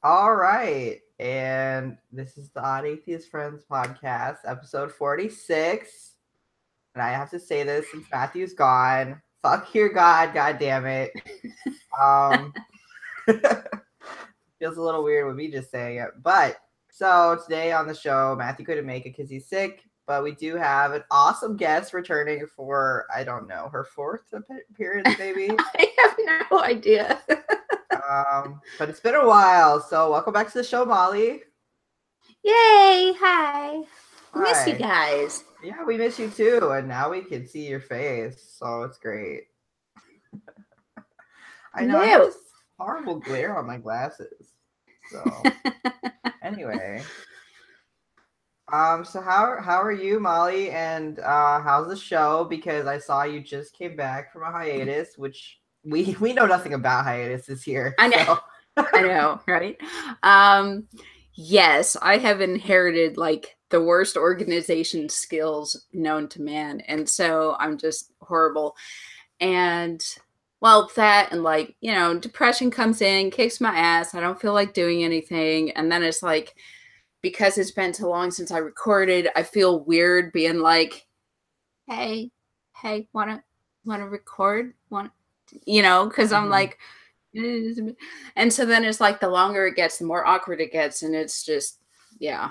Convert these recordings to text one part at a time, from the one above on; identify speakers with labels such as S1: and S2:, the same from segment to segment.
S1: All right. And this is the Odd Atheist Friends podcast, episode 46. And I have to say this since Matthew's gone. Fuck your God, God damn it. Um, feels a little weird with me just saying it. But so today on the show, Matthew couldn't make it because he's sick. But we do have an awesome guest returning for, I don't know, her fourth appearance, maybe.
S2: I have no idea.
S1: But it's been a while. So welcome back to the show, Molly.
S2: Yay! Hi. Miss you
S1: Hi.
S2: guys.
S1: Yeah, we miss you too, and now we can see your face, so it's great. I know I have this horrible glare on my glasses. So anyway, so how are you, Molly? And how's the show? Because I saw you just came back from a hiatus, which we know nothing about hiatuses here.
S2: I know.
S1: So.
S2: I know, right? Yes, I have inherited like the worst organization skills known to man, and so I'm just horrible. And well, that and like, depression comes in, kicks my ass. I don't feel like doing anything. And then it's like, because it's been so long since I recorded, I feel weird being like, hey, wanna record? Because I'm like, and so then it's like the longer it gets, the more awkward it gets, and it's just, yeah.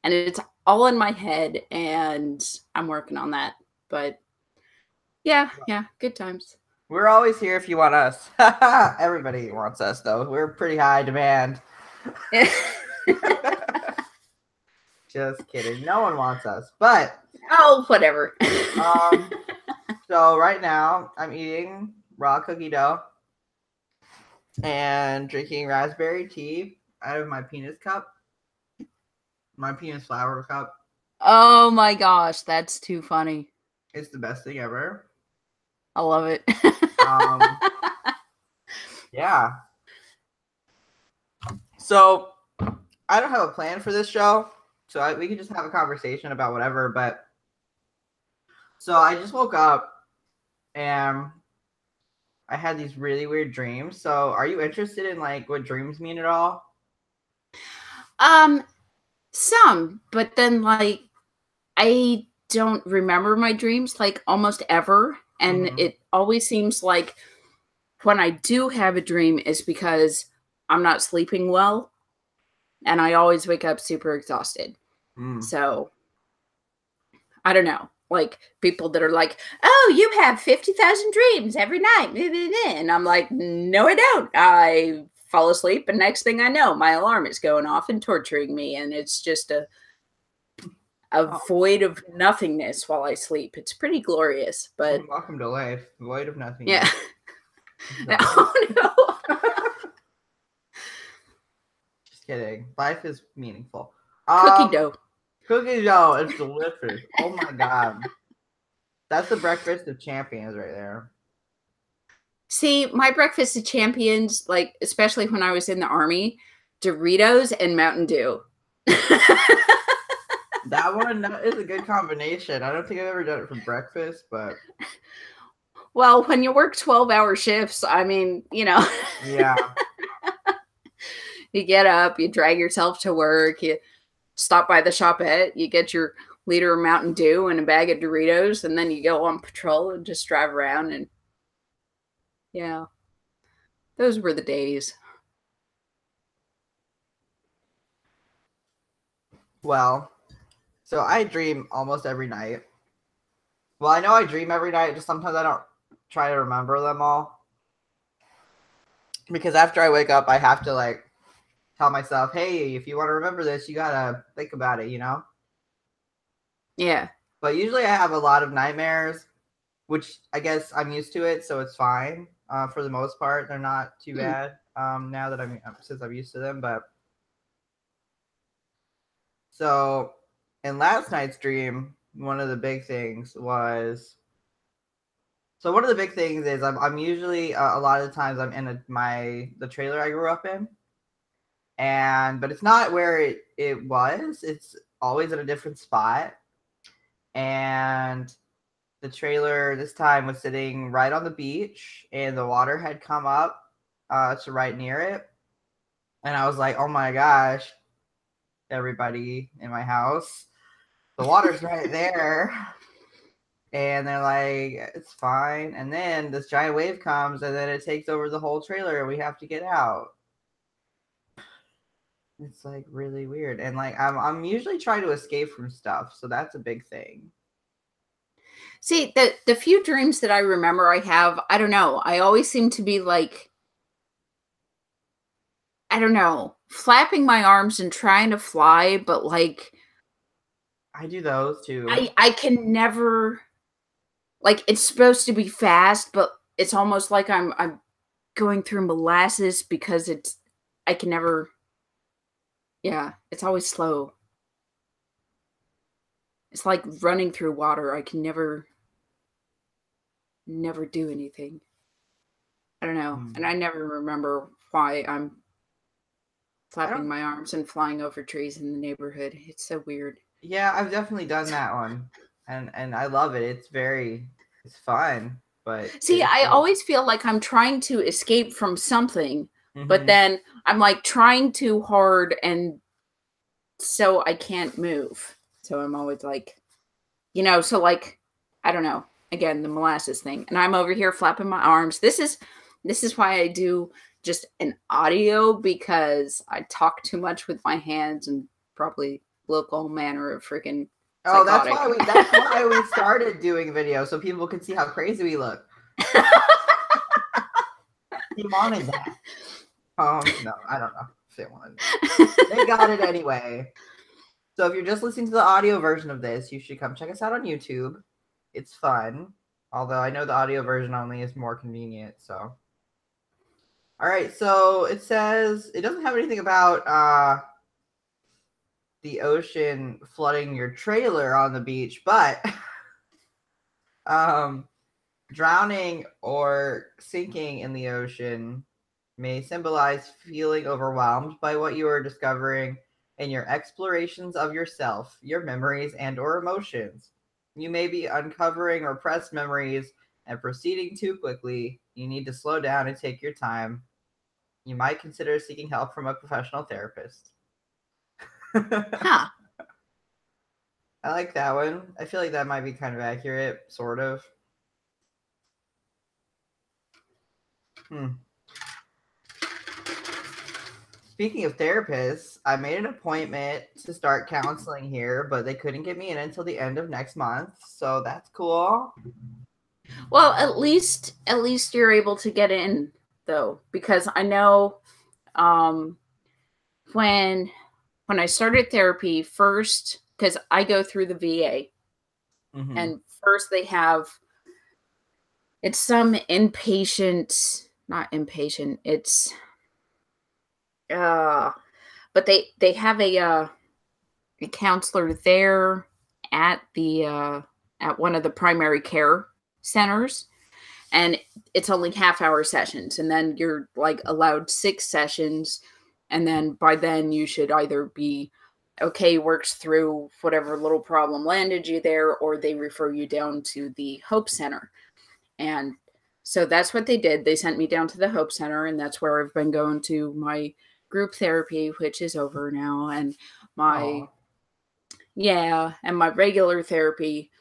S2: And it's all in my head, and I'm working on that. But yeah, good times.
S1: We're always here if you want us. Everybody wants us, though. We're pretty high demand. Just kidding. No one wants us, but
S2: whatever.
S1: So right now I'm eating raw cookie dough and drinking raspberry tea out of my penis cup, my penis flower cup.
S2: Oh my gosh, that's too funny.
S1: It's the best thing ever.
S2: I love it.
S1: Yeah. So I don't have a plan for this show, so we can just have a conversation about whatever. But so I just woke up and I had these really weird dreams. So are you interested in like what dreams mean at all?
S2: Some, but then like I don't remember my dreams like almost ever. And it always seems like when I do have a dream is because I'm not sleeping well. And I always wake up super exhausted. So I don't know. Like people that are like, oh, you have 50,000 dreams every night. And I'm like, no, I don't. I fall asleep. And next thing I know, my alarm is going off and torturing me. And it's just a void of nothingness while I sleep. It's pretty glorious. But
S1: welcome to life. Void of nothingness.
S2: Yeah. Oh, no.
S1: Just kidding. Life is meaningful.
S2: Cookie dough.
S1: Cookie dough is delicious. Oh my god. That's the breakfast of champions right there.
S2: See, my breakfast of champions, like, especially when I was in the Army, Doritos and Mountain Dew.
S1: That one is a good combination. I don't think I've ever done it for breakfast, but...
S2: Well, when you work 12-hour shifts, I mean,
S1: Yeah.
S2: You get up, you drag yourself to work, you stop by the shopette, you get your liter of Mountain Dew and a bag of Doritos, and then you go on patrol and just drive around. And yeah, those were the days.
S1: Well, so I dream almost every night. Well, I know I dream every night, just sometimes I don't try to remember them all. Because after I wake up, I have to like tell myself, hey, if you want to remember this, you gotta think about it,
S2: Yeah.
S1: But usually I have a lot of nightmares, which I guess I'm used to it, so it's fine. For the most part, they're not too bad. Now that since I'm used to them, but so in last night's dream, one of the big things was. So one of the big things is I'm usually a lot of the times I'm in the trailer I grew up in, but it's not where it was. It's always in a different spot, and the trailer this time was sitting right on the beach, and the water had come up to right near it, And I was like, oh my gosh, everybody in my house, the water's right there. And they're like, it's fine. And then this giant wave comes and then it takes over the whole trailer and we have to get out. It's like really weird. And like I'm usually trying to escape from stuff, so that's a big thing.
S2: See, the few dreams that I remember I have, I don't know. I always seem to be like, I don't know, flapping my arms and trying to fly, but like
S1: I do those too.
S2: I can never, like, it's supposed to be fast, but it's almost like I'm going through molasses because I can never, yeah, it's always slow. It's like running through water. I can never do anything. I don't know. And I never remember why I'm flapping my arms and flying over trees in the neighborhood. It's so weird.
S1: Yeah, I've definitely done that one. And I love it. It's fun. But
S2: see, I always feel like I'm trying to escape from something, but
S1: Mhm.
S2: then I'm like trying too hard and so I can't move. So I'm always like, you know, so like, I don't know. Again, the molasses thing. And I'm over here flapping my arms. This is why I do just an audio, because I talk too much with my hands and probably look all manner of freaking
S1: Oh,
S2: psychotic.
S1: that's why we started doing video, so people could see how crazy we look. He wanted that. No, I don't know if they wanted it. They got it anyway. So if you're just listening to the audio version of this, you should come check us out on YouTube. It's fun. Although I know the audio version only is more convenient, so. All right, so it says it doesn't have anything about the ocean flooding your trailer on the beach, but drowning or sinking in the ocean may symbolize feeling overwhelmed by what you are discovering in your explorations of yourself, your memories, and or emotions. You may be uncovering repressed memories and proceeding too quickly. You need to slow down and take your time. You might consider seeking help from a professional therapist.
S2: Huh.
S1: I like that one. I feel like that might be kind of accurate, sort of. Speaking of therapists, I made an appointment to start counseling here, but they couldn't get me in until the end of next month, so that's cool.
S2: Well, at least you're able to get in though, because I know when I started therapy first, because I go through the VA, and first they have, it's some inpatient, not inpatient, it's but they have a counselor there at the at one of the primary care centers, and it's only half-hour sessions, and then you're like allowed 6 sessions, and then by then you should either be okay, works through whatever little problem landed you there, or they refer you down to the Hope Center. And so that's what they did. They sent me down to the Hope Center, and that's where I've been going to my group therapy, which is over now, and my and my regular therapy.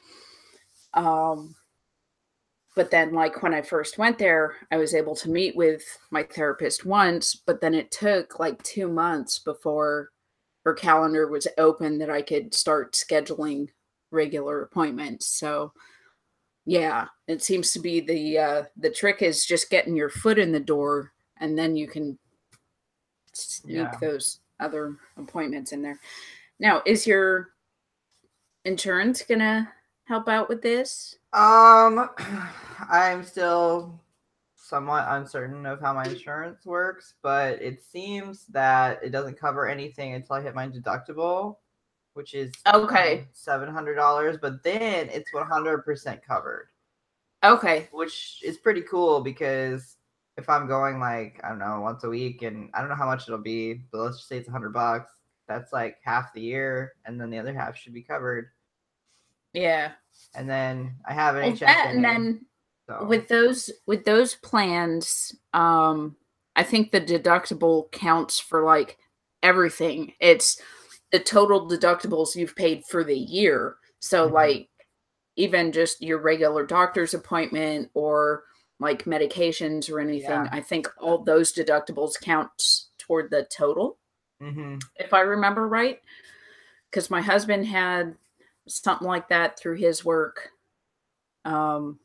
S2: But then, like, when I first went there, I was able to meet with my therapist once, but then it took like 2 months before her calendar was open that I could start scheduling regular appointments. So yeah, it seems to be the trick is just getting your foot in the door, and then you can sneak those other appointments in there. Now, is your insurance gonna help out with this?
S1: I'm still somewhat uncertain of how my insurance works, but it seems that it doesn't cover anything until I hit my deductible, which is
S2: okay,
S1: $700, but then it's 100% covered.
S2: Okay.
S1: Which is pretty cool, because if I'm going like, I don't know, once a week, and I don't know how much it'll be, but let's just say it's $100, that's like half the year, and then the other half should be covered.
S2: Yeah.
S1: And then I have an HSA.
S2: And then
S1: so.
S2: with those plans, I think the deductible counts for like everything. It's the total deductibles you've paid for the year. So
S1: Mhm.
S2: like even just your regular doctor's appointment or like medications or anything,
S1: Yeah.
S2: I think all those deductibles count toward the total,
S1: Mhm.
S2: if I remember right. Because my husband had something like that through his work. Um,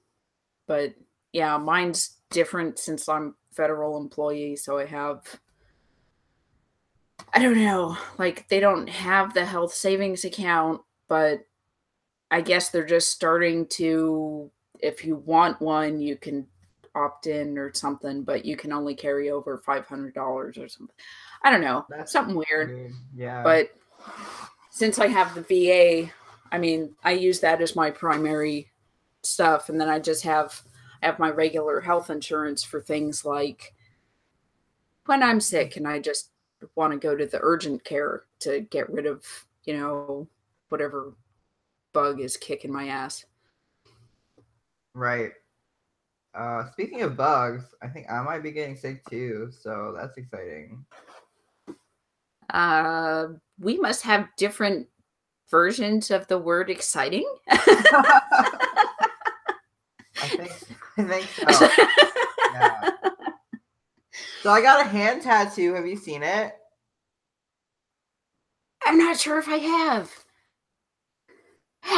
S2: but yeah, mine's different since I'm federal employee, so I don't know, like they don't have the health savings account, but I guess they're just starting to, if you want one, you can opt in or something, but you can only carry over $500 or something. I don't know,
S1: That's
S2: something weird.
S1: weird. Yeah.
S2: But since I have the VA, I mean, I use that as my primary stuff, and then I have my regular health insurance for things like when I'm sick and I just want to go to the urgent care to get rid of, whatever bug is kicking my ass.
S1: Right. Speaking of bugs, I think I might be getting sick too, so that's exciting.
S2: We must have different versions of the word exciting.
S1: I think I think so. Yeah. So I got a hand tattoo. Have you seen it?
S2: I'm not sure if I have.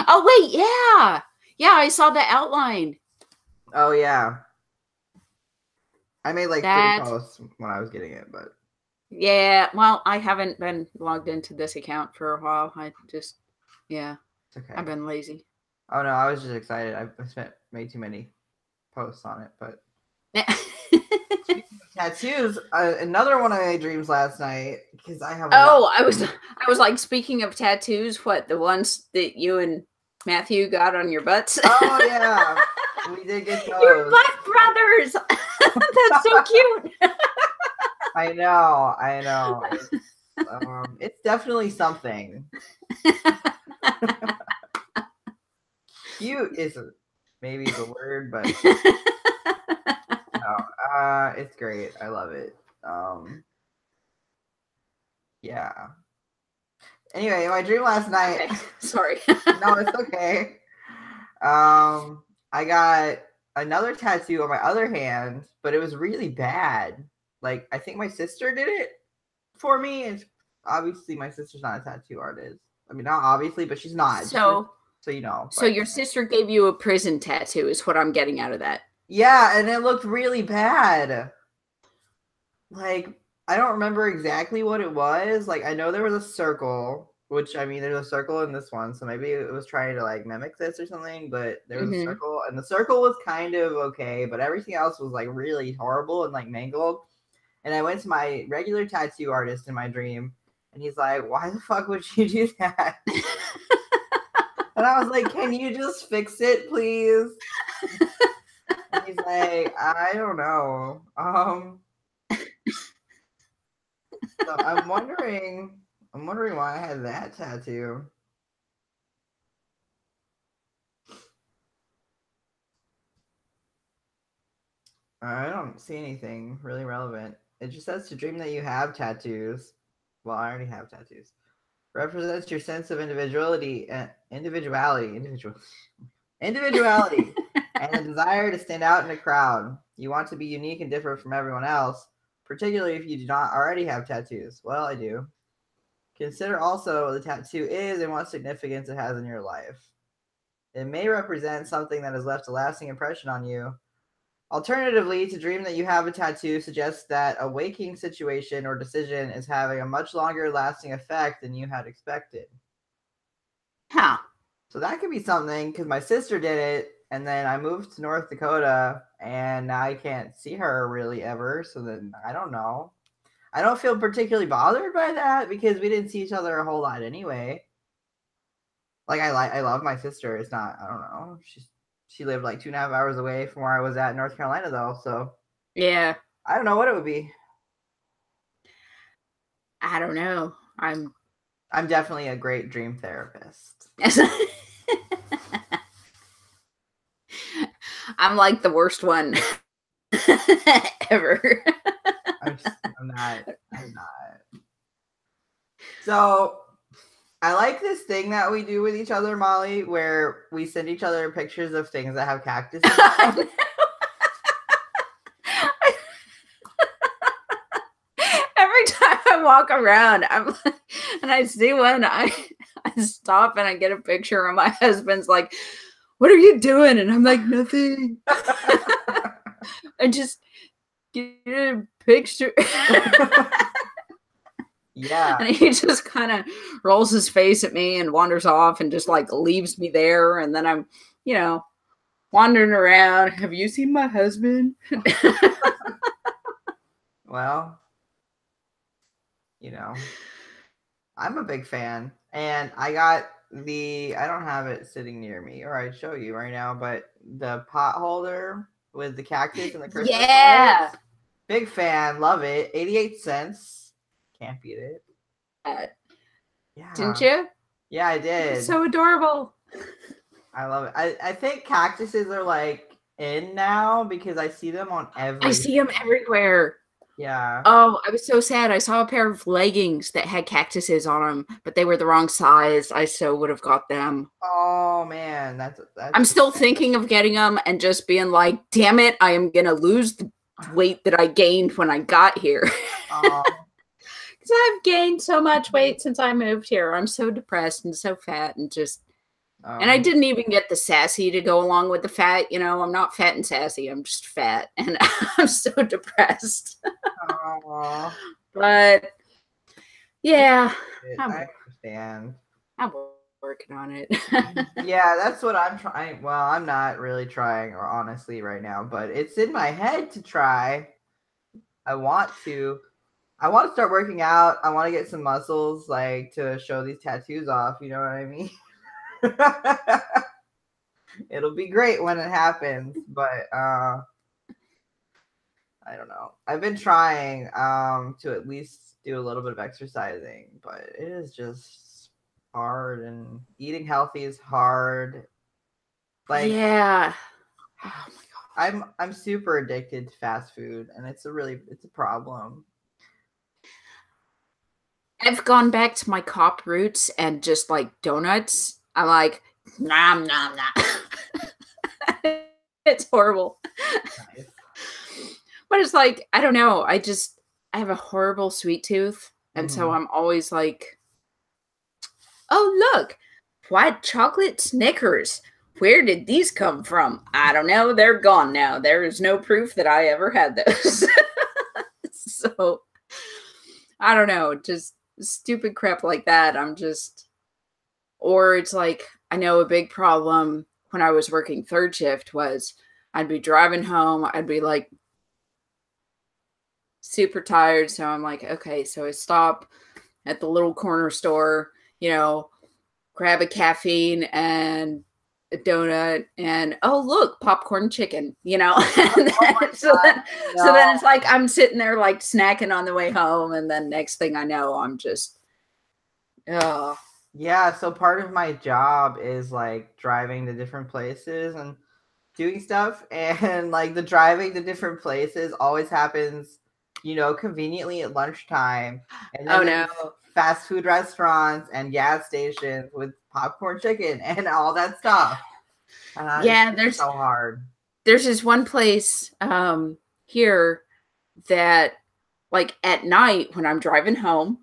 S2: Oh, wait, yeah. Yeah, I saw the outline.
S1: Oh yeah. I made like three
S2: That,
S1: posts when I was getting it, but
S2: yeah, well, I haven't been logged into this account for a while. Yeah,
S1: it's okay.
S2: I've been lazy.
S1: Oh no, I was just excited. I spent made too many posts on it, but speaking of tattoos, another one of my dreams last night because I have a lot.
S2: Oh, I was like, speaking of tattoos, what, the ones that you and Matthew got on your butts?
S1: Oh yeah, we did get
S2: Your
S1: those.
S2: butt brothers. That's so cute.
S1: I know, I know. It's definitely something. Cute is maybe the word, but no, it's great. I love it. Yeah. Anyway, my dream last night.
S2: Okay, sorry.
S1: No, it's okay. I got another tattoo on my other hand, but it was really bad. Like I think my sister did it for me, and obviously my sister's not a tattoo artist. I mean, not obviously, but she's not. So you know.
S2: So
S1: But
S2: your sister gave you a prison tattoo, is what I'm getting out of that.
S1: yeah, and it looked really bad. Like I don't remember exactly what it was. Like I know there was a circle, which I mean there's a circle in this one, so maybe it was trying to like mimic this or something, but there was a
S2: Mm-hmm.
S1: circle and the circle was kind of okay, but everything else was like really horrible and like mangled. And I went to my regular tattoo artist in my dream and he's like, "Why the fuck would you do that?" And I was like, "Can you just fix it, please?" And he's like, "I don't know." So I'm wondering why I had that tattoo. I don't see anything really relevant. It just says to dream that you have tattoos. Well, I already have tattoos. Represents your sense of individuality and individuality, and a desire to stand out in a crowd. You want to be unique and different from everyone else, particularly if you do not already have tattoos. Well, I do. Consider also what the tattoo is and what significance it has in your life. It may represent something that has left a lasting impression on you. Alternatively, to dream that you have a tattoo suggests that a waking situation or decision is having a much longer lasting effect than you had expected.
S2: Huh.
S1: So that could be something because my sister did it, and then I moved to North Dakota, and now I can't see her really ever. So then I don't know. I don't feel particularly bothered by that because we didn't see each other a whole lot anyway. Like I love my sister. It's not, I don't know. She lived like 2.5 hours away from where I was at in North Carolina though. So
S2: Yeah.
S1: I don't know what it would be.
S2: I don't know.
S1: I'm definitely a great dream therapist.
S2: I'm like the worst one ever.
S1: I I'm not. I'm not. So I like this thing that we do with each other, Molly, where we send each other pictures of things that have cactuses on them.
S2: Every time I walk around, and I see one, I stop and I get a picture, and my husband's like, "What are you doing?" And I'm like, "Nothing." I just get a picture.
S1: Yeah.
S2: And he just kind of rolls his face at me and wanders off and just like leaves me there. And then I'm, wandering around. Have you seen my husband?
S1: Well, I'm a big fan. And I got I don't have it sitting near me, or I'd show you right now, but the pot holder with the cactus and the Christmas lights. Big fan. Love it. 88 cents. Can't beat it.
S2: Yeah. Didn't you?
S1: Yeah, I did.
S2: It's so adorable.
S1: I love it. I think cactuses are like in now because I see them on
S2: I see them everywhere.
S1: Yeah.
S2: Oh, I was so sad. I saw a pair of leggings that had cactuses on them, but they were the wrong size. I so would have got them.
S1: Oh man, that's
S2: I'm still thinking of getting them and just being like, damn it, I am gonna lose the weight that I gained when I got here. Because I've gained so much weight since I moved here. I'm so depressed and so fat and just and I didn't even get the sassy to go along with the fat. I'm not fat and sassy. I'm just fat and I'm so depressed. But yeah,
S1: I understand.
S2: I'm working on it.
S1: Yeah, that's what I'm trying. Well, I'm not really trying, or honestly, right now, but it's in my head to try. I want to start working out. I want to get some muscles, like to show these tattoos off. You know what I mean? It'll be great when it happens, but I don't know. I've been trying to at least do a little bit of exercising, but it is just hard, and eating healthy is hard. Like,
S2: yeah. Oh my
S1: god. I'm super addicted to fast food, and it's a problem.
S2: I've gone back to my cop roots and just like donuts. I'm like, nom, nom, nom. It's horrible. Nice. But it's like, I don't know. I have a horrible sweet tooth. And so I'm always like, oh, look, white chocolate Snickers. Where did these come from? I don't know. They're gone now. There is no proof that I ever had those. So, I don't know. Just stupid crap like that. Or it's like, I know a big problem when I was working third shift was I'd be driving home. I'd be like super tired. So I'm like, okay, so I stop at the little corner store, grab a caffeine and a donut and look, popcorn chicken, so then it's like I'm sitting there like snacking on the way home, and then next thing I know I'm just
S1: yeah, so part of my job is like driving to different places and doing stuff, and like the driving to different places always happens conveniently at lunchtime, and then fast food restaurants and gas stations with popcorn chicken and all that stuff.
S2: Yeah,
S1: there's so hard.
S2: There's this one place here that, like, at night when I'm driving home,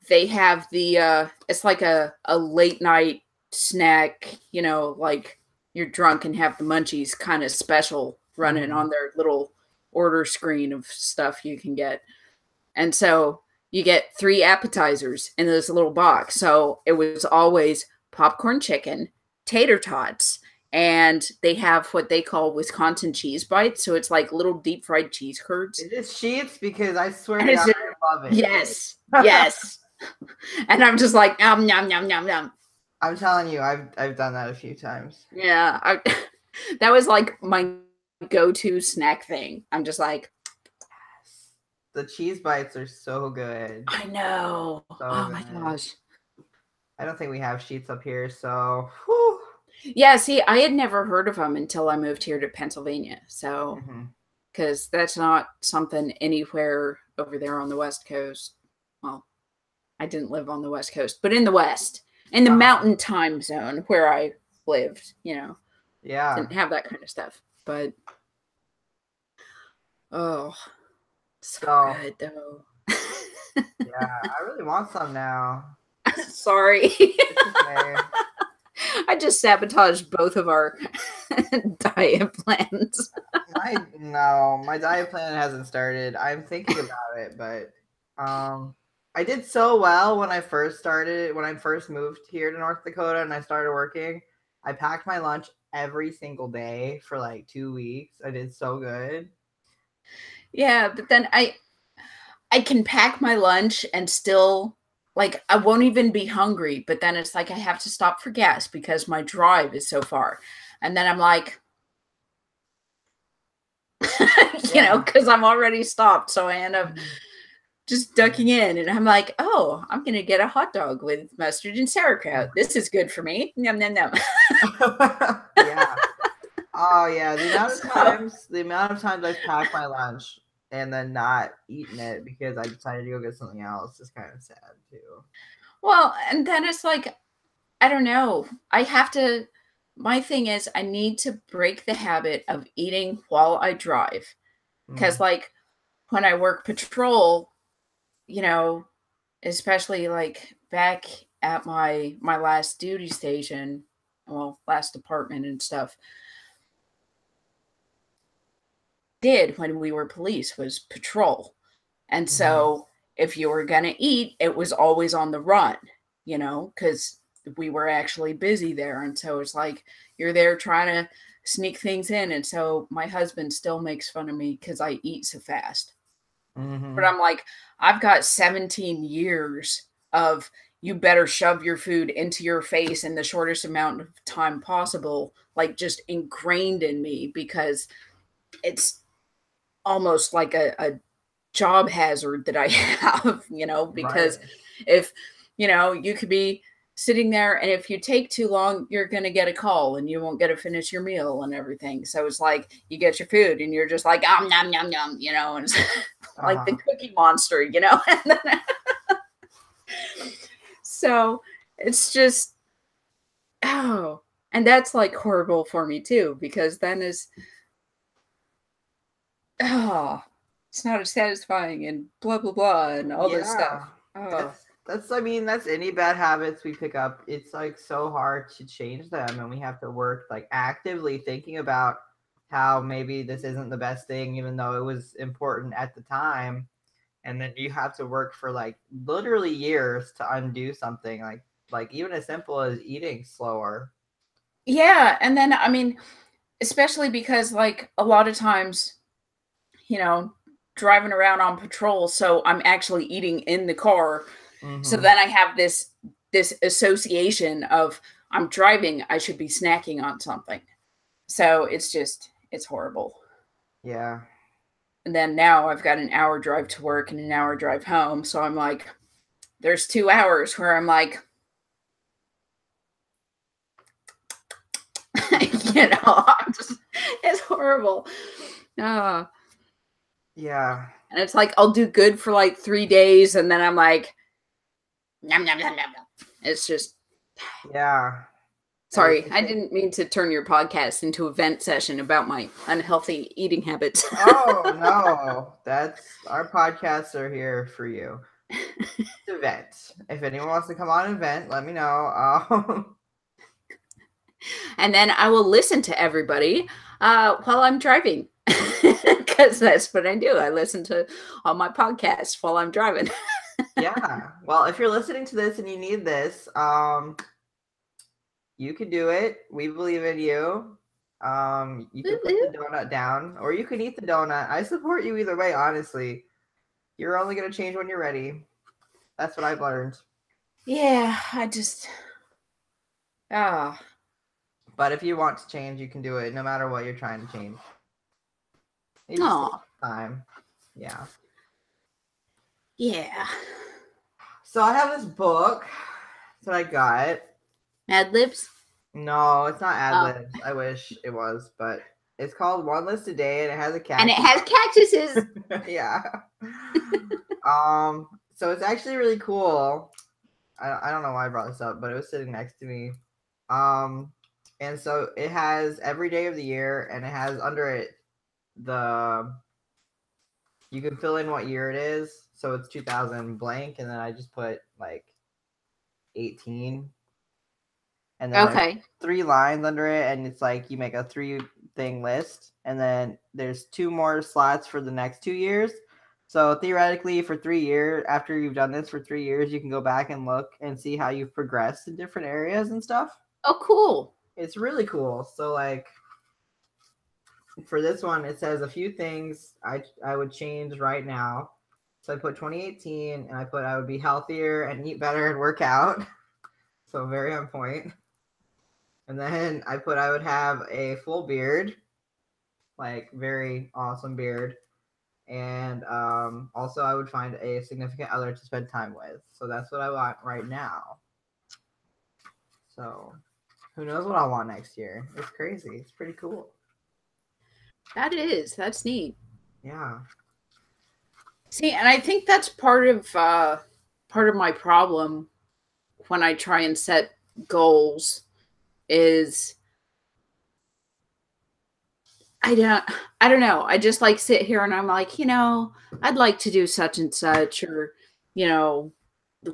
S2: they have the it's like a late night snack, like you're drunk and have the munchies kind of special running on their little order screen of stuff you can get. And so you get 3 appetizers in this little box. So it was always popcorn chicken, tater tots, and they have what they call Wisconsin cheese bites. So it's like little deep fried cheese curds.
S1: It is sheets, because I swear to God, I love it.
S2: Yes. Yes. And I'm just like, nom, nom, nom, nom, nom.
S1: I'm telling you, I've done that a few times.
S2: Yeah. That was like my go-to snack thing. I'm just like,
S1: the cheese bites are so good.
S2: I know. So my gosh.
S1: I don't think we have sheets up here, so whew.
S2: Yeah, see, I had never heard of them until I moved here to Pennsylvania. So, because that's not something anywhere over there on the West Coast. Well, I didn't live on the West Coast, but in the West, in the mountain time zone where I lived,
S1: Yeah.
S2: didn't have that kind of stuff. But so good though.
S1: Yeah, I really want some now.
S2: Sorry.
S1: Okay.
S2: I just sabotaged both of our diet plans.
S1: My diet plan hasn't started. I'm thinking about it, but I did so well when I first moved here to North Dakota and I started working. I packed my lunch every single day for like 2 weeks. I did so good.
S2: Yeah, but then I can pack my lunch and still, like, I won't even be hungry, but then it's like I have to stop for gas because my drive is so far. And then I'm like, because I'm already stopped. So I end up just ducking in and I'm like, oh, I'm going to get a hot dog with mustard and sauerkraut. This is good for me. Yum, yum, yum.
S1: Yeah. Oh, yeah. The amount of times I've packed my lunch and then not eaten it because I decided to go get something else is kind of sad too.
S2: Well, and then it's like, I don't know. My thing is I need to break the habit of eating while I drive. Because like when I work patrol, especially like back at my last duty station, well, last department and stuff, did when we were police was patrol. And so if you were going to eat, it was always on the run, because we were actually busy there. And so it's like you're there trying to sneak things in. And so my husband still makes fun of me because I eat so fast. But I'm like, I've got 17 years of you better shove your food into your face in the shortest amount of time possible, like just ingrained in me, because it's almost like a job hazard that I have, because if, you could be sitting there and if you take too long, you're going to get a call and you won't get to finish your meal and everything. So it's like you get your food and you're just like, nom, nom, nom, and it's like the Cookie Monster, and then so it's just, and that's like horrible for me too, because then it's not as satisfying and blah, blah, blah, and all this stuff.
S1: That's any bad habits we pick up. It's like so hard to change them, and we have to work like actively thinking about how maybe this isn't the best thing, even though it was important at the time. And then you have to work for like literally years to undo something like even as simple as eating slower.
S2: Yeah. And then, I mean, especially because like a lot of times, driving around on patrol, so I'm actually eating in the car. So then I have this association of I'm driving, I should be snacking on something. So it's horrible.
S1: Yeah.
S2: And then now I've got an hour drive to work and an hour drive home. So I'm like, there's 2 hours where I'm like, it's horrible.
S1: Yeah.
S2: And it's like, I'll do good for like 3 days. And then I'm like, nom, nom, nom, nom, nom. It's just,
S1: yeah.
S2: Sorry, I didn't mean to turn your podcast into a vent session about my unhealthy eating habits.
S1: Oh, no. Our podcasts are here for you. To vent. If anyone wants to come on and vent, let me know.
S2: And then I will listen to everybody while I'm driving. Because that's what I do. I listen to all my podcasts while I'm driving.
S1: Yeah. Well, if you're listening to this and you need this, you can do it. We believe in you. You can put the donut down, or you can eat the donut. I support you either way, honestly. You're only going to change when you're ready. That's what I've learned.
S2: Yeah, I just...
S1: But if you want to change, you can do it no matter what you're trying to change. Maybe time. Yeah.
S2: Yeah.
S1: So I have this book that I got.
S2: Ad Libs?
S1: No, it's not Ad Libs. I wish it was, but It's called One List a Day, and it has a
S2: And it
S1: cactus.
S2: has cactuses.
S1: Yeah. So it's actually really cool. I don't know why I brought this up, but it was sitting next to me. Um, and so it has every day of the year, and it has under it the you can fill in what year it is. So it's 2000 blank, and then I just put like 18, and then there's
S2: Okay.
S1: 3 lines under it, and it's like you make a 3-thing list, and then there's 2 more slots for the next 2 years. So theoretically, for 3 years, after you've done this for 3 years, you can go back and look and see how you've progressed in different areas and stuff.
S2: Oh, cool.
S1: It's really cool. So like for this one, it says a few things I would change right now. So I put 2018, and I put I would be healthier and eat better and work out. So very on point. And then I put I would have a full beard, like very awesome beard. And also I would find a significant other to spend time with. So that's what I want right now. So who knows what I'll want next year? It's crazy. It's pretty cool.
S2: That's neat.
S1: Yeah.
S2: See, and I think that's part of my problem when I try and set goals is I don't know. I just like sit here and I'm like, I'd like to do such and such, or,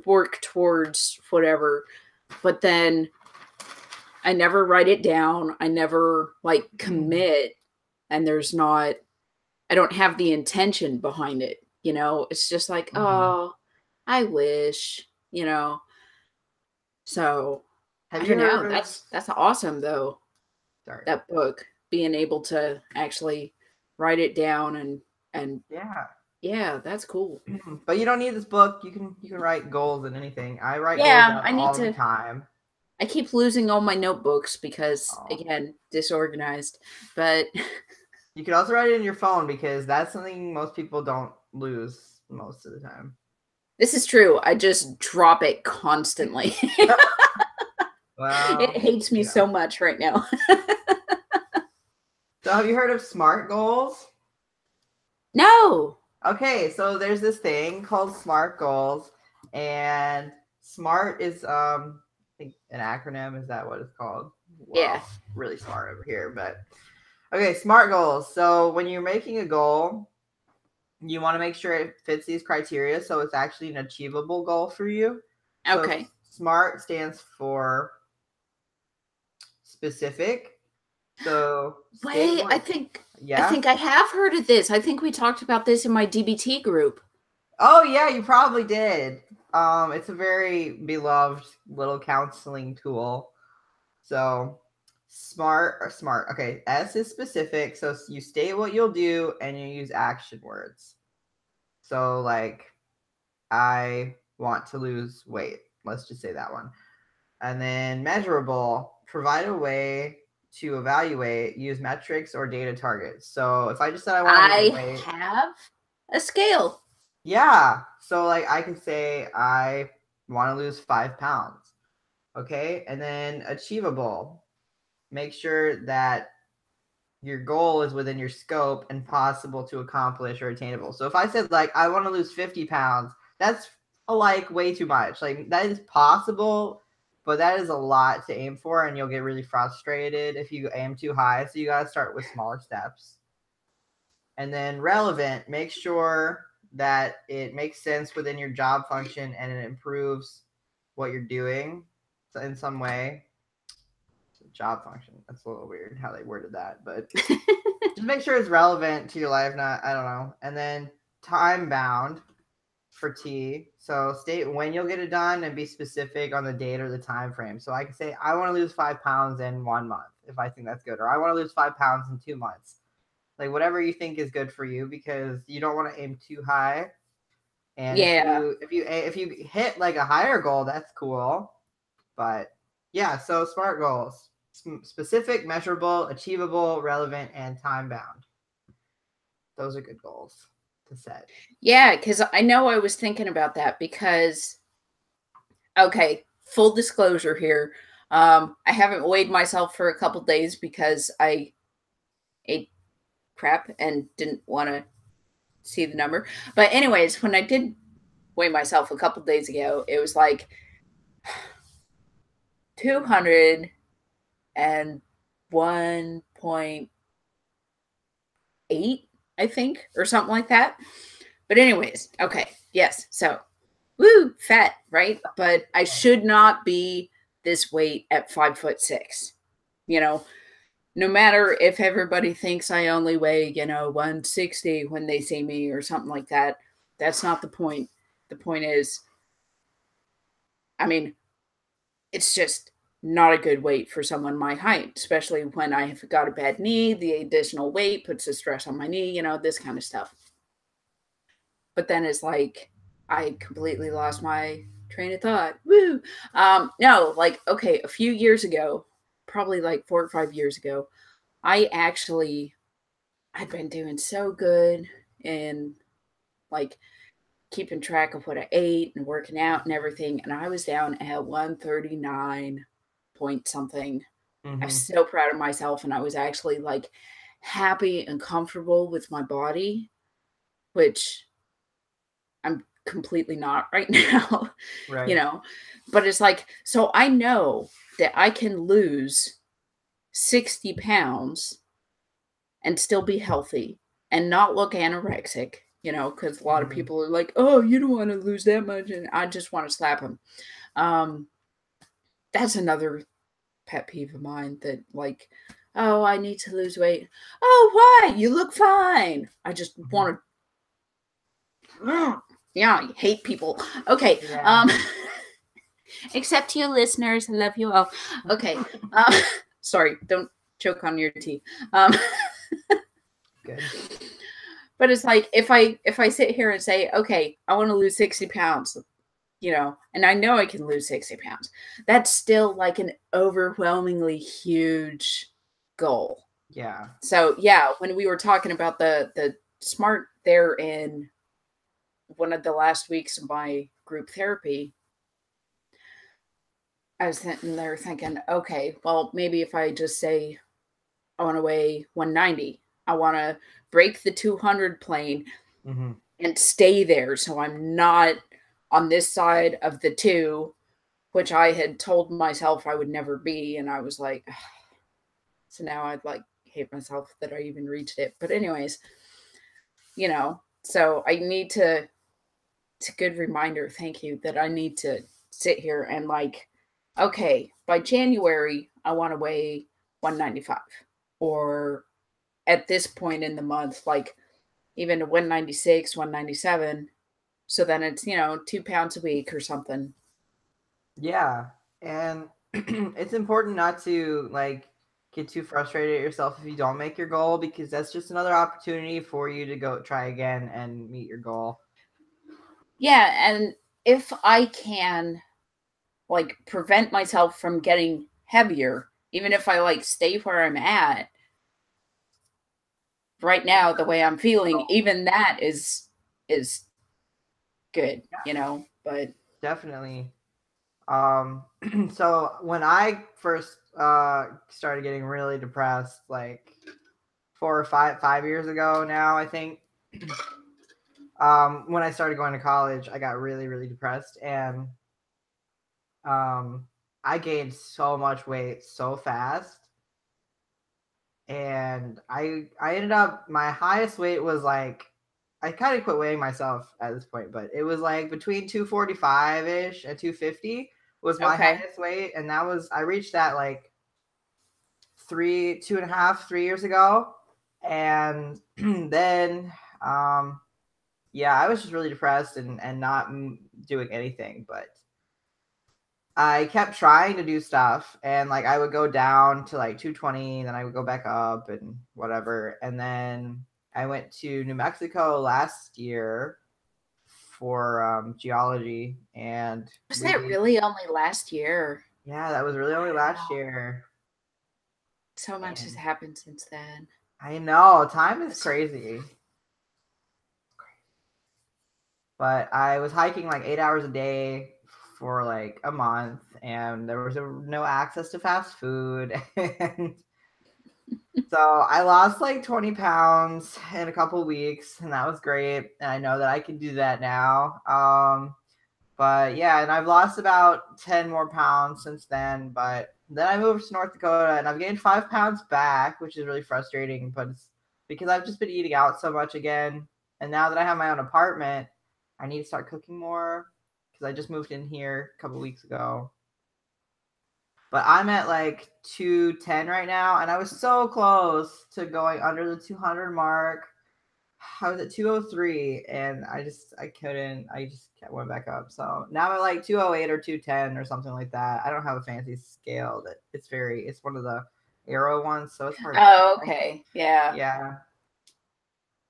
S2: work towards whatever. But then I never write it down. I never like commit, and I don't have the intention behind it. It's just like, oh, I wish, So
S1: Have
S2: I
S1: you
S2: don't know.
S1: heard of
S2: That's awesome though.
S1: Sorry.
S2: That book, being able to actually write it down and
S1: Yeah,
S2: that's cool.
S1: but you don't need this book. You can write goals and anything. I write goals
S2: Yeah,
S1: down
S2: I need
S1: all the
S2: to.
S1: time.
S2: I keep losing all my notebooks because,
S1: Oh.
S2: again, disorganized. But
S1: You could also write it in your phone, because that's something most people don't lose most of the time.
S2: this is true. I just drop it constantly.
S1: Well,
S2: it hates me so much right now.
S1: So have you heard of SMART goals?
S2: No.
S1: Okay, so there's this thing called SMART goals, and SMART is I think an acronym. Is that what it's called? Well,
S2: Yeah.
S1: Really smart over here, but okay, SMART goals. So when you're making a goal, you want to make sure it fits these criteria, so it's actually an achievable goal for you.
S2: Okay.
S1: So SMART stands for specific. So
S2: wait, I think I have heard of this. I think we talked about this in my DBT group.
S1: Oh yeah, you probably did. It's a very beloved little counseling tool. So smart. Okay, S is specific. So you state what you'll do and you use action words. So like, I want to lose weight. Let's just say that one. And then measurable, provide a way to evaluate, use metrics or data targets. So if I just said I want to lose weight,
S2: have a scale.
S1: Yeah. So like I can say I want to lose 5 pounds. Okay. And then achievable. Make sure that your goal is within your scope and possible to accomplish or attainable. So if I said like I want to lose 50 pounds, that's like way too much. Like that is possible, but that is a lot to aim for, and you'll get really frustrated if you aim too high. So you got to start with smaller steps. And then relevant, make sure that it makes sense within your job function and it improves what you're doing in some way. Job function. That's a little weird how they worded that, but just make sure it's relevant to your life. I don't know. And then time bound for T. So state when you'll get it done and be specific on the date or the time frame. So I can say I want to lose 5 pounds in 1 month if I think that's good, or I want to lose 5 pounds in 2 months. Like whatever you think is good for you, because you don't want to aim too high. And if you hit like a higher goal, that's cool. But yeah, so SMART goals: specific, measurable, achievable, relevant, and time bound. Those are good goals to set.
S2: Yeah, because I know I was thinking about that because, okay, full disclosure here. I haven't weighed myself for a couple days because I ate crap and didn't want to see the number. But anyways, when I did weigh myself a couple days ago, it was like 201.8, I think, or something like that. But anyways, okay, yes. So, woo, fat, right? But I should not be this weight at 5'6". You know, no matter if everybody thinks I only weigh, 160 when they see me or something like that. That's not the point. The point is, I mean, it's just not a good weight for someone my height, especially when I have got a bad knee. The additional weight puts the stress on my knee, this kind of stuff. But then it's like I completely lost my train of thought. Woo! No, like, okay, a few years ago, probably like 4 or 5 years ago, I'd been doing so good and like keeping track of what I ate and working out and everything. And I was down at 139 point something. I was so proud of myself. And I was actually like happy and comfortable with my body, which I'm completely not right now,
S1: Right.
S2: But it's like, so I know that I can lose 60 pounds and still be healthy and not look anorexic, because a lot of people are like, oh, you don't want to lose that much. And I just want to slap them. That's another pet peeve of mine that, like, oh, I need to lose weight. Oh, why? You look fine. I just want to, yeah, I hate people. Okay.
S1: Yeah.
S2: Except you listeners, I love you all. Okay. Sorry, don't choke on your tea.
S1: Good.
S2: But it's like if I sit here and say, okay, I want to lose 60 pounds, and I know I can lose 60 pounds, that's still like an overwhelmingly huge goal.
S1: Yeah.
S2: So yeah, when we were talking about the smart there in one of the last weeks of my group therapy, I was sitting there thinking, okay, well, maybe if I just say I want to weigh 190, I want to break the 200 plane and stay there. So I'm not on this side of the two, which I had told myself I would never be. And I was like, ugh. So now I'd like hate myself that I even reached it. But anyways, so I need to, it's a good reminder. Thank you, that I need to sit here and like, okay, by January, I want to weigh 195, or at this point in the month, like even 196, 197. So then it's, 2 pounds a week or something.
S1: Yeah. And it's important not to like get too frustrated at yourself if you don't make your goal, because that's just another opportunity for you to go try again and meet your goal.
S2: Yeah. And if I can like prevent myself from getting heavier, even if I like stay where I'm at right now, the way I'm feeling, even that is good, but
S1: Definitely. So when I first started getting really depressed, like 4 or 5 years ago now, I think, when I started going to college, I got really, really depressed, and I gained so much weight so fast. And I ended up, my highest weight was like, I kind of quit weighing myself at this point, but it was like between 245 ish and 250 was my
S2: okay.
S1: highest weight, and that was, I reached that like 2.5, 3 years ago. And then yeah, I was just really depressed and not doing anything. But I kept trying to do stuff, and like I would go down to like 220, then I would go back up and whatever. And then I went to New Mexico last year for geology, and
S2: Was that really only last year?
S1: yeah, that was really only last
S2: Wow.
S1: year.
S2: So much has
S1: And
S2: happened since then.
S1: I know time is crazy. But I was hiking like 8 hours a day for like a month, and there was no access to fast food. And So I lost like 20 pounds in a couple weeks, and that was great. And I know that I can do that now. But yeah, and I've lost about 10 more pounds since then. But then I moved to North Dakota and I've gained 5 pounds back, which is really frustrating. But it's because I've just been eating out so much again. And now that I have my own apartment, I need to start cooking more because I just moved in here a couple weeks ago. But I'm at like 210 right now, and I was so close to going under the 200 mark. I was at 203, and I couldn't. I just went back up. So now I'm at like 208 or 210 or something like that. I don't have a fancy scale. It's one of the Arrow ones, so it's hard to
S2: Oh,
S1: tell.
S2: okay. Yeah.
S1: Yeah,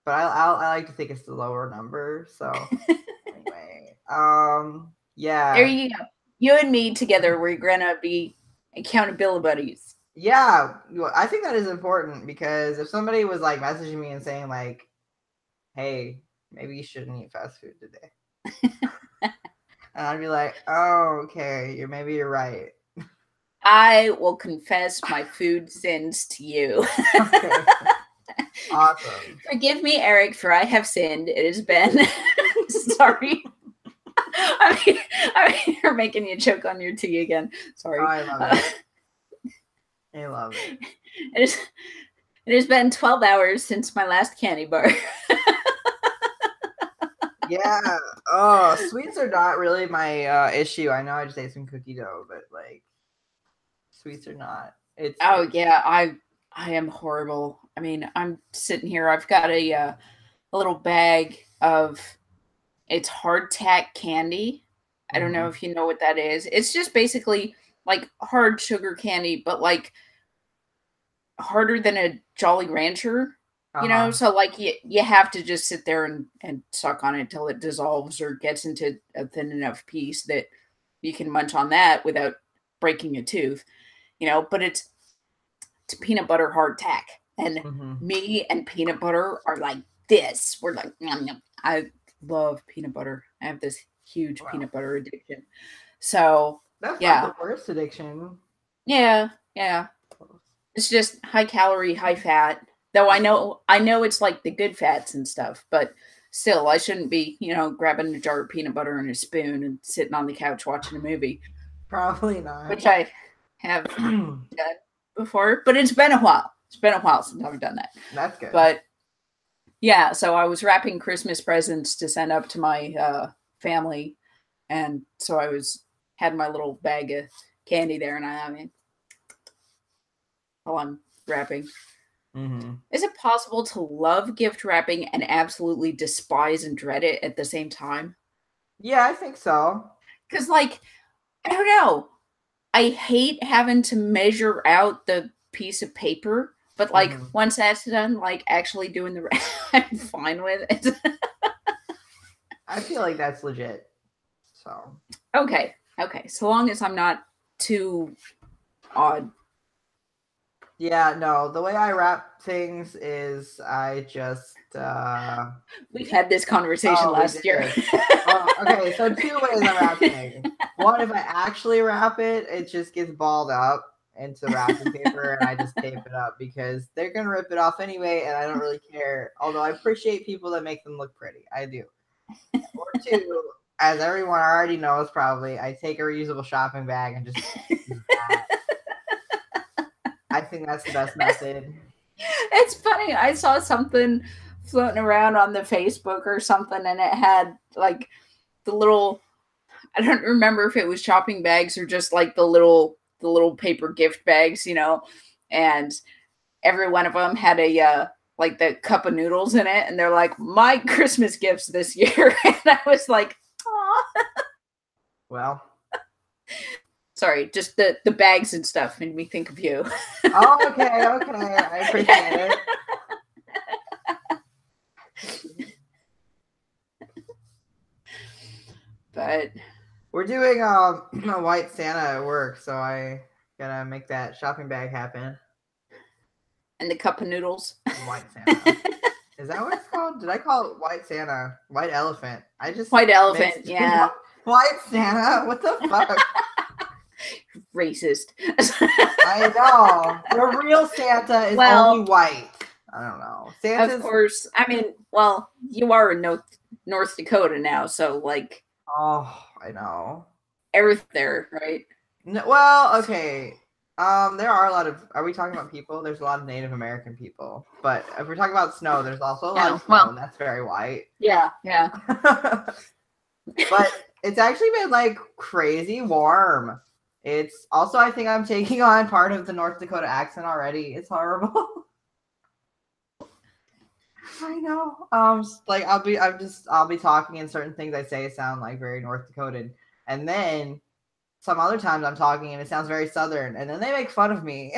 S1: but I like to think it's the lower number. So anyway,
S2: There
S1: yeah.
S2: you go. You and me together, we're gonna be accountability buddies.
S1: Yeah, I think that is important because if somebody was like messaging me and saying like, "Hey, maybe you shouldn't eat fast food today," and I'd be like, "Oh, okay, maybe you're right."
S2: I will confess my food sins to you.
S1: Okay, awesome.
S2: Forgive me, Eric, for I have sinned. It has been sorry. I mean, you're making you choke on your tea again. Sorry.
S1: Oh, I love it. I love it.
S2: It has been 12 hours since my last candy bar.
S1: Yeah. Oh, sweets are not really my issue. I know I just ate some cookie dough, but like, sweets are not.
S2: Yeah, I am horrible. I mean, I'm sitting here. I've got a little bag of it's hardtack candy. I don't know if you know what that is. It's just basically like hard sugar candy, but like harder than a Jolly Rancher. You know, so like you have to just sit there and suck on it till it dissolves or gets into a thin enough piece that you can munch on that without breaking a tooth. You know, but it's peanut butter hardtack, and me and peanut butter are like this. We're like, yum, yum. I love peanut butter. I have this huge peanut butter addiction. So
S1: that's not the worst addiction.
S2: Yeah. It's just high calorie, high fat. Though I know it's like the good fats and stuff, but still, I shouldn't be, grabbing a jar of peanut butter and a spoon and sitting on the couch watching a movie.
S1: Probably not.
S2: Which I have done before, but it's been a while. It's been a while since I've done that.
S1: That's good.
S2: But yeah, so I was wrapping Christmas presents to send up to my family, and so I had my little bag of candy there, and while I'm wrapping. Is it possible to love gift wrapping and absolutely despise and dread it at the same time?
S1: Yeah, I think so.
S2: Because, like, I don't know. I hate having to measure out the piece of paper, but like once that's done, like actually doing the wrap, I'm fine with it.
S1: I feel like that's legit. So
S2: okay, so long as I'm not too odd.
S1: Yeah, no, the way I wrap things is I just
S2: we've had this conversation last year.
S1: Okay, so 2 ways I wrap things. One, if I actually wrap it, it just gets balled up into wrapping paper and I just tape it up because they're gonna rip it off anyway and I don't really care. Although I appreciate people that make them look pretty. I do. Or 2, as everyone already knows probably, I take a reusable shopping bag and just use that. I think that's the best method.
S2: It's funny. I saw something floating around on the Facebook or something, and it had like the little, I don't remember if it was shopping bags or just like the little paper gift bags, and every one of them had a like the cup of noodles in it, and they're like my Christmas gifts this year, and I was like, aw.
S1: Well.
S2: Sorry, just the bags and stuff made me think of you.
S1: Oh, okay. I appreciate it.
S2: But
S1: we're doing a white Santa at work, so I gotta make that shopping bag happen.
S2: And the cup of noodles.
S1: White Santa. Is that what it's called? Did I call it white Santa? White elephant.
S2: White elephant, yeah.
S1: White Santa? What the fuck?
S2: racist.
S1: I know. The real Santa is only white. I don't know. Santa's...
S2: Of course. I mean, well, you are in North Dakota now, so like.
S1: Oh, I know.
S2: Everything there, right?
S1: No, well, okay. There are a lot of... Are we talking about people? There's a lot of Native American people. But if we're talking about snow, there's also a lot of snow, and that's very white.
S2: Yeah.
S1: But it's actually been, like, crazy warm. It's also, I think I'm taking on part of the North Dakota accent already. It's horrible. I know. Like, I'll be talking, and certain things I say sound, like, very North Dakotan. And then... some other times I'm talking and it sounds very Southern, and then they make fun of me.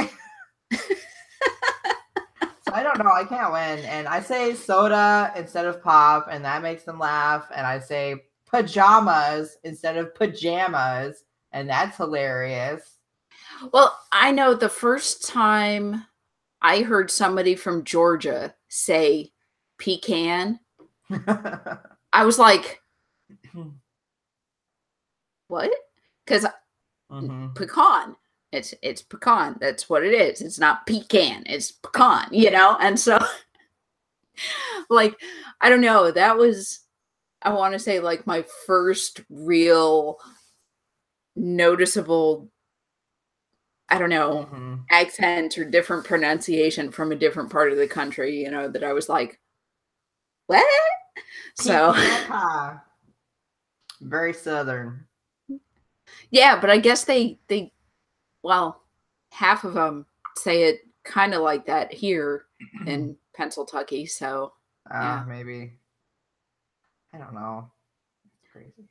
S1: So I don't know. I can't win. And I say soda instead of pop, and that makes them laugh. And I say pajamas instead of pajamas, and that's hilarious.
S2: Well, I know the first time I heard somebody from Georgia say pecan, I was like, what? Because pecan, it's pecan. That's what it is. It's not pecan. It's pecan, And so, like, I don't know. That was, I want to say, like, my first real noticeable, I don't know, accent or different pronunciation from a different part of the country, that I was like, what? So,
S1: very Southern.
S2: Yeah, but I guess they well, half of them say it kind of like that here in Pennsylvania. So yeah,
S1: maybe. I don't know. It's crazy.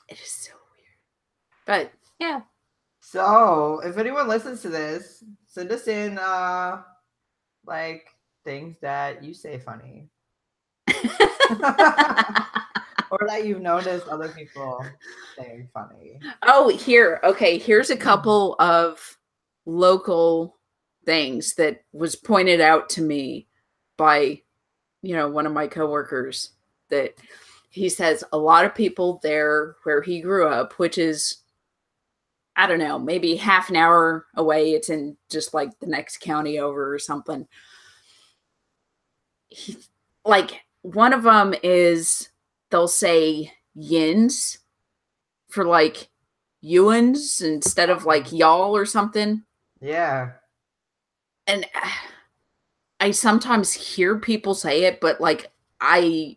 S2: It is so weird, but yeah.
S1: So if anyone listens to this, send us in like things that you say funny. Or that you've noticed other people saying funny.
S2: Oh, here's a couple of local things that was pointed out to me by, one of my coworkers, that he says a lot of people there where he grew up, which is, I don't know, maybe half an hour away. It's in just like the next county over or something. Like one of them is, they'll say yins for like Ewans instead of like y'all or something.
S1: Yeah.
S2: And I sometimes hear people say it, but like I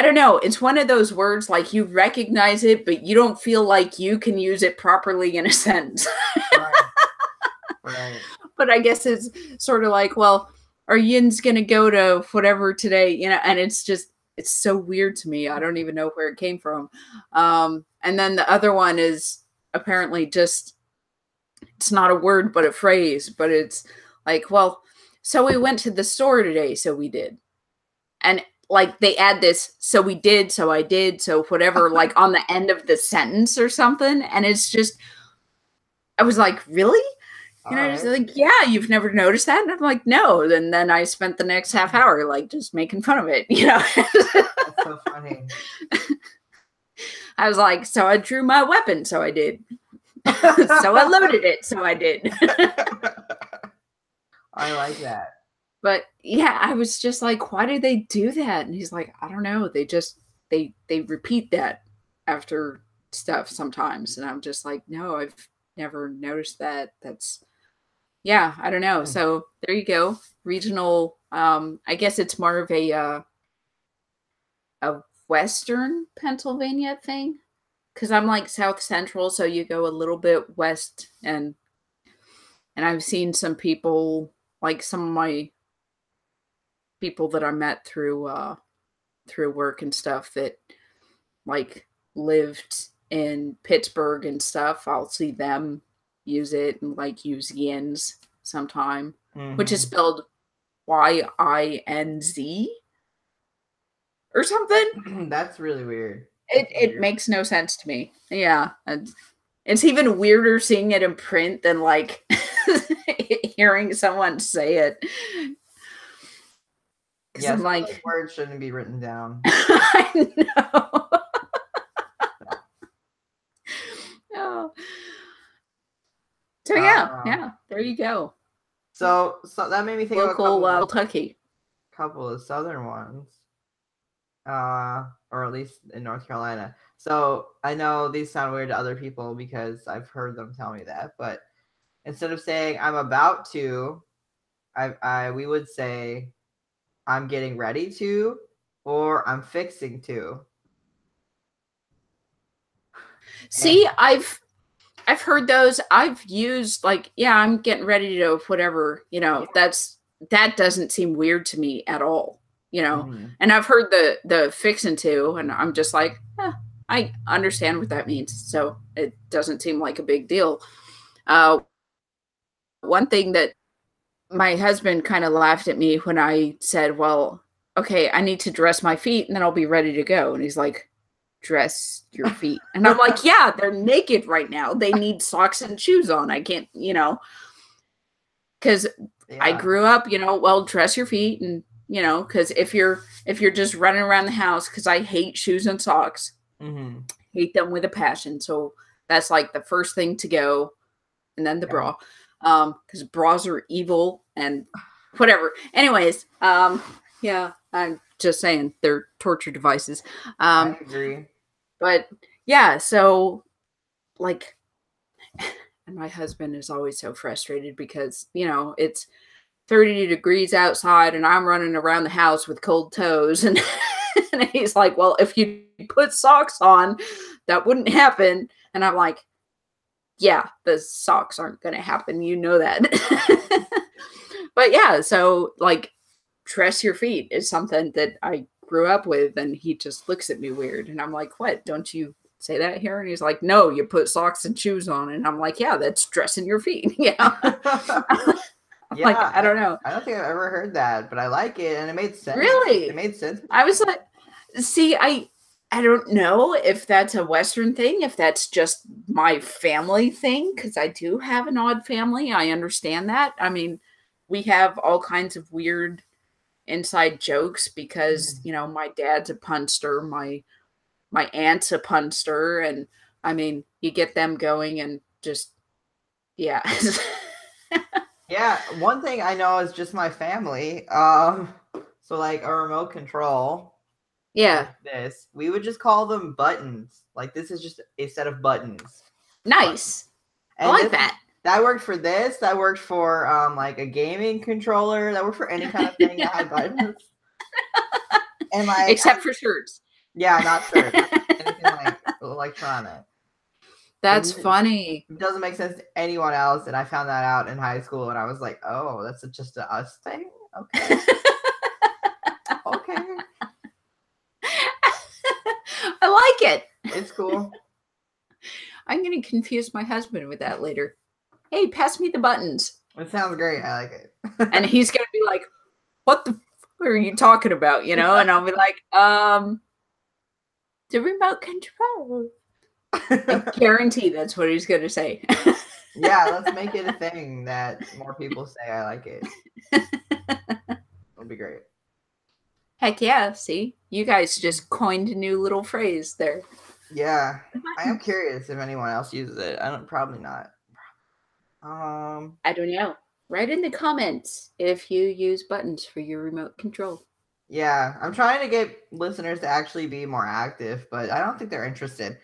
S2: don't know. It's one of those words, like, you recognize it, but you don't feel like you can use it properly in a sentence.
S1: Right.
S2: But I guess it's sort of like, well, are yins going to go to whatever today? And it's so weird to me. I don't even know where it came from. And then the other one is apparently just, it's not a word, but a phrase, but it's like, well, so we went to the store today. So we did. And like they add this, so we did, so I did, so whatever, like on the end of the sentence or something. And it's just, I was like, really? Just like, yeah, you've never noticed that? And I'm like, no. And then I spent the next half hour like just making fun of it,
S1: That's so funny.
S2: I was like, so I drew my weapon, so I did. So I loaded it, so I did.
S1: I like that.
S2: But yeah, I was just like, why did they do that? And he's like, I don't know. They just, they repeat that after stuff sometimes. And I'm just like, no, I've never noticed that. That's, yeah, I don't know. So there you go. Regional, I guess it's more of a Western Pennsylvania thing. Cause I'm like South Central. So you go a little bit west, and I've seen some people, like some of my people that I met through work and stuff, that like lived in Pittsburgh and stuff. I'll see them use it and like use yins sometime, which is spelled YINZ or something.
S1: That's really weird.
S2: It makes no sense to me. Yeah. It's even weirder seeing it in print than like hearing someone say it.
S1: Yeah, like, words shouldn't be written down.
S2: I know. Oh. So yeah, there you go.
S1: So that made me think
S2: local
S1: of
S2: Kentucky.
S1: Couple of southern ones, or at least in North Carolina. So I know these sound weird to other people because I've heard them tell me that, but instead of saying I'm about to, we would say I'm getting ready to, or I'm fixing to.
S2: See, I've heard those. I've used like, yeah, I'm getting ready to whatever, that doesn't seem weird to me at all,
S1: Mm-hmm.
S2: And I've heard the fixing to, and I'm just like, I understand what that means. So it doesn't seem like a big deal. One thing that my husband kind of laughed at me when I said, well, okay, I need to dress my feet and then I'll be ready to go. And he's like, dress your feet. And I'm like, yeah, they're naked right now. They need socks and shoes on. I can't, because I grew up, well, dress your feet. And, because if you're just running around the house, because I hate shoes and socks, hate them with a passion. So that's like the first thing to go. And then the bra, because bras are evil and whatever. Anyways, yeah, I'm just saying they're torture devices.
S1: I agree.
S2: But yeah, so like, and my husband is always so frustrated because, it's 30 degrees outside and I'm running around the house with cold toes. And, and he's like, well, if you put socks on, that wouldn't happen. And I'm like, yeah, the socks aren't going to happen. You know that. But yeah, so like, dress your feet is something that I grew up with, and he just looks at me weird. And I'm like, what? Don't you say that here? And he's like, no, you put socks and shoes on. And I'm like, yeah, that's dressing your feet. Yeah.
S1: Yeah,
S2: like, I don't know.
S1: I don't think I've ever heard that, but I like it, and it made sense.
S2: Really?
S1: It made sense.
S2: I was like, see, I don't know if that's a Western thing, if that's just my family thing, because I do have an odd family. I understand that. I mean, we have all kinds of weird inside jokes because, my dad's a punster, my aunt's a punster, and I mean, you get them going and just, yeah.
S1: Yeah, one thing I know is just my family. So like a remote control.
S2: Yeah.
S1: Like this, we would just call them buttons. Like this is just a set of buttons.
S2: Nice. I like that.
S1: That worked for this. That worked for like a gaming controller. That worked for any kind of thing that had buttons. And like,
S2: except for shirts.
S1: Yeah, not shirts. Anything like electronic.
S2: That's funny.
S1: It doesn't make sense to anyone else, and I found that out in high school, and I was like, "Oh, that's just a us thing." Okay. Okay.
S2: I like it.
S1: It's cool.
S2: I'm gonna confuse my husband with that later. Hey, pass me the buttons.
S1: It sounds great. I like it.
S2: And he's gonna be like, "What the fuck are you talking about?" And I'll be like, the remote control. I guarantee that's what he's gonna say.
S1: Yeah, let's make it a thing that more people say. I like it. It'll be great.
S2: Heck yeah, see? You guys just coined a new little phrase there.
S1: Yeah. I am curious if anyone else uses it. Probably not.
S2: I don't know. Write in the comments if you use buttons for your remote control.
S1: Yeah, I'm trying to get listeners to actually be more active, but I don't think they're interested.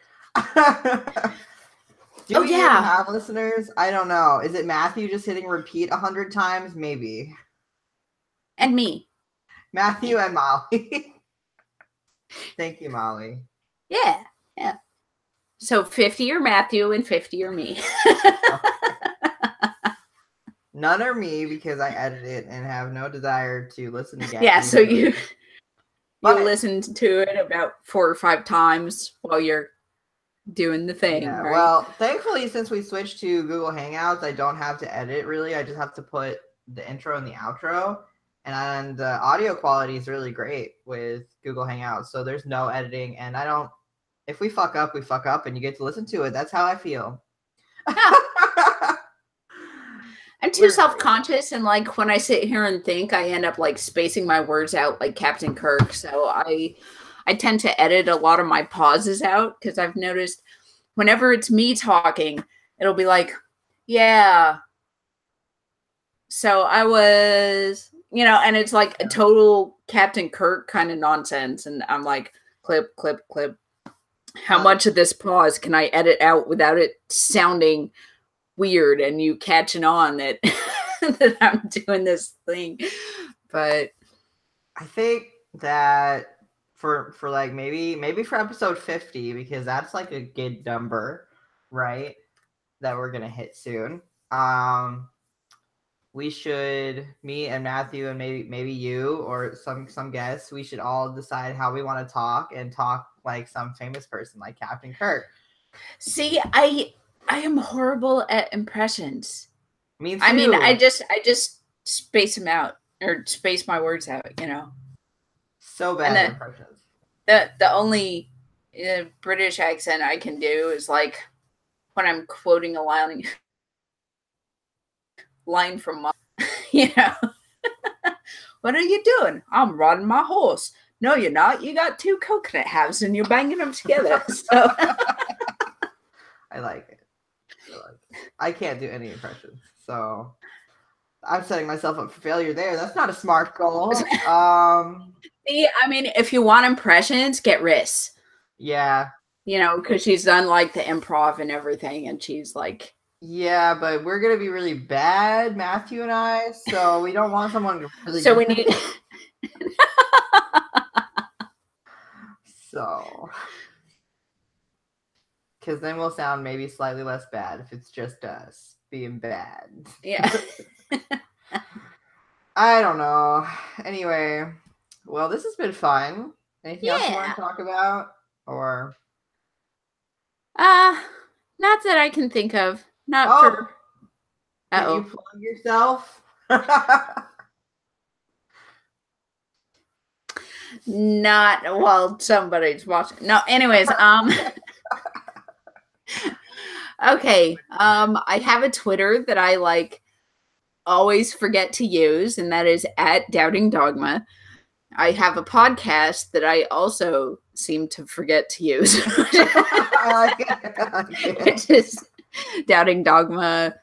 S1: Do we even have listeners? I don't know. Is it Matthew just hitting repeat 100 times? Maybe.
S2: And me.
S1: Matthew and Molly. Thank you, Molly.
S2: Yeah. Yeah. So 50 are Matthew and 50 are me.
S1: None are me because I edit it and have no desire to listen again.
S2: Yeah, so you listen to it about 4 or 5 times while you're doing the thing.
S1: Yeah,
S2: right?
S1: Well, thankfully, since we switched to Google Hangouts, I don't have to edit really. I just have to put the intro and the outro. And the audio quality is really great with Google Hangouts. So there's no editing. And if we fuck up, we fuck up and you get to listen to it. That's how I feel.
S2: I'm too self-conscious, and like when I sit here and think, I end up like spacing my words out like Captain Kirk. So I tend to edit a lot of my pauses out because I've noticed whenever it's me talking, it'll be like, Yeah. So I was, and it's like a total Captain Kirk kind of nonsense. And I'm like, clip, clip, clip. How much of this pause can I edit out without it sounding weird and you catching on that that I'm doing this thing? But
S1: I think that for like maybe for episode 50, because that's like a good number, right? That we're gonna hit soon. We should, me and Matthew and maybe you or some guests, we should all decide how we want to talk like some famous person like Captain Kirk.
S2: see, I am horrible at impressions.
S1: Me too.
S2: I mean, I just space them out or space my words out,
S1: So bad at impressions.
S2: The only British accent I can do is like when I'm quoting a line from what are you doing? I'm riding my horse. No, you're not. You got 2 coconut halves and you're banging them together. So
S1: I like it. I can't do any impressions, so I'm setting myself up for failure there. That's not a smart goal.
S2: See, I mean, if you want impressions, get Riss.
S1: Yeah.
S2: Because she's done like the improv and everything, and she's like,
S1: yeah, but we're gonna be really bad, Matthew and I. So we don't want someone to really.
S2: So we need.
S1: So, because then we'll sound maybe slightly less bad if it's just us being bad.
S2: Yeah.
S1: I don't know. Anyway, well, this has been fun. Anything else you want to talk about, or?
S2: Not that I can think of. Not for.
S1: Can you plug yourself?
S2: Not while somebody's watching. No, anyways, okay. I have a Twitter that I like always forget to use, and that is at Doubting Dogma. I have a podcast that I also seem to forget to use. Which is Doubting Dogma.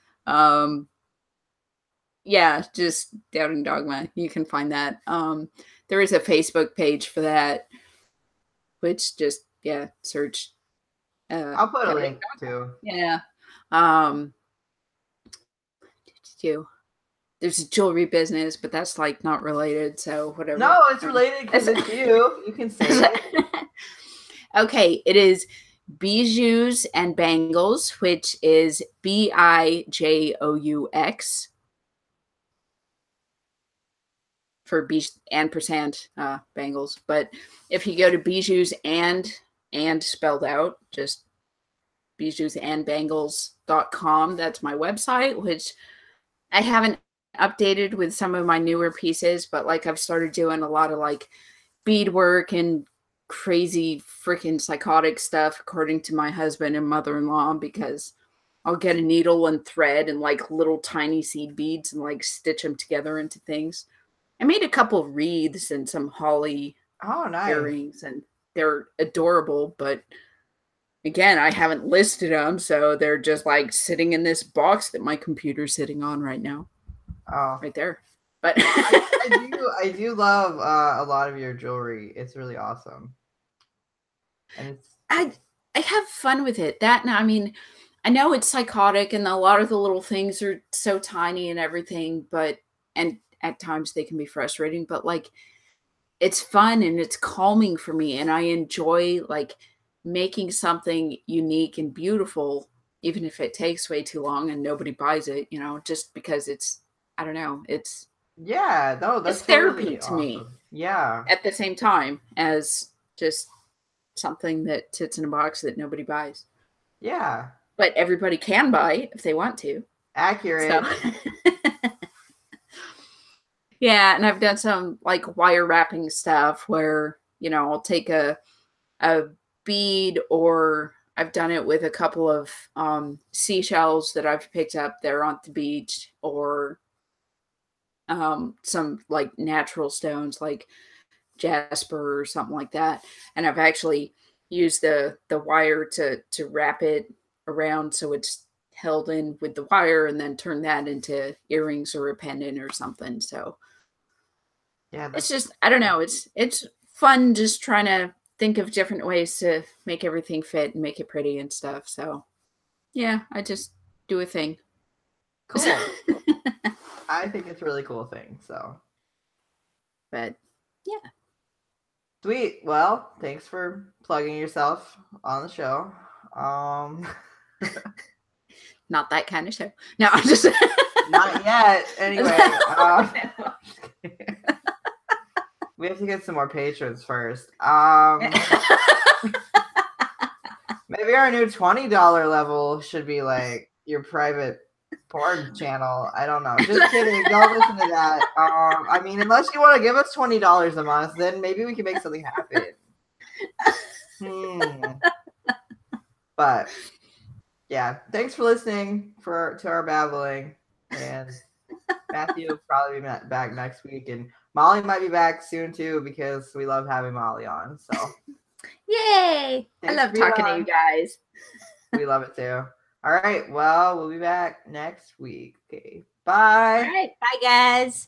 S2: Yeah, just Doubting Dogma. You can find that. There is a Facebook page for that, which just search.
S1: I'll put a link too.
S2: Yeah. There's a jewelry business, but that's like not related. So whatever.
S1: No, it's related because it's you. You can say it.
S2: Okay, it is Bijoux and Bangles, which is BIJOUX for ampersand bangles. But if you go to Bijoux and spelled out, just bijouxandbangles.com, that's my website, which I haven't updated with some of my newer pieces, but like I've started doing a lot of like beadwork and crazy freaking psychotic stuff according to my husband and mother-in-law, because I'll get a needle and thread and like little tiny seed beads and like stitch them together into things. I made a couple of wreaths and some holly earrings, and they're adorable, but again, I haven't listed them, so they're just like sitting in this box that my computer's sitting on right now.
S1: Oh,
S2: right there. But
S1: I do love a lot of your jewelry. It's really awesome. And
S2: I have fun with it. I mean, I know it's psychotic and a lot of the little things are so tiny and everything, and at times they can be frustrating, but like it's fun and it's calming for me, and I enjoy like making something unique and beautiful, even if it takes way too long and nobody buys it, just because it's, I don't know, it's
S1: that's
S2: therapy
S1: totally
S2: to me.
S1: awesome. Yeah.
S2: At the same time as just something that sits in a box that nobody buys.
S1: Yeah.
S2: But everybody can buy if they want to.
S1: Accurate.
S2: So. Yeah, and I've done some like wire wrapping stuff where, I'll take a bead, or I've done it with a couple of seashells that I've picked up there on the beach, or some like natural stones like jasper or something like that. And I've actually used the wire to wrap it around so it's held in with the wire and then turn that into earrings or a pendant or something. So
S1: Yeah,
S2: it's just, I don't know. It's fun just trying to think of different ways to make everything fit and make it pretty and stuff. So yeah, I just do a thing.
S1: cool. I think it's a really cool thing. So,
S2: but yeah.
S1: Sweet. Well, thanks for plugging yourself on the show.
S2: Not that kind of show. No, I'm just
S1: not yet. Anyway, we have to get some more patrons first. Maybe our new $20 level should be like your private porn channel. I don't know. Just kidding. Don't listen to that. I mean, unless you want to give us $20 a month, then maybe we can make something happen. But yeah, thanks for listening to our babbling. And Matthew will probably be back next week, and Molly might be back soon too because we love having Molly on. So
S2: yay! I love talking to you guys.
S1: We love it too. All right. Well, we'll be back next week. Okay. Bye.
S2: All right. Bye, guys.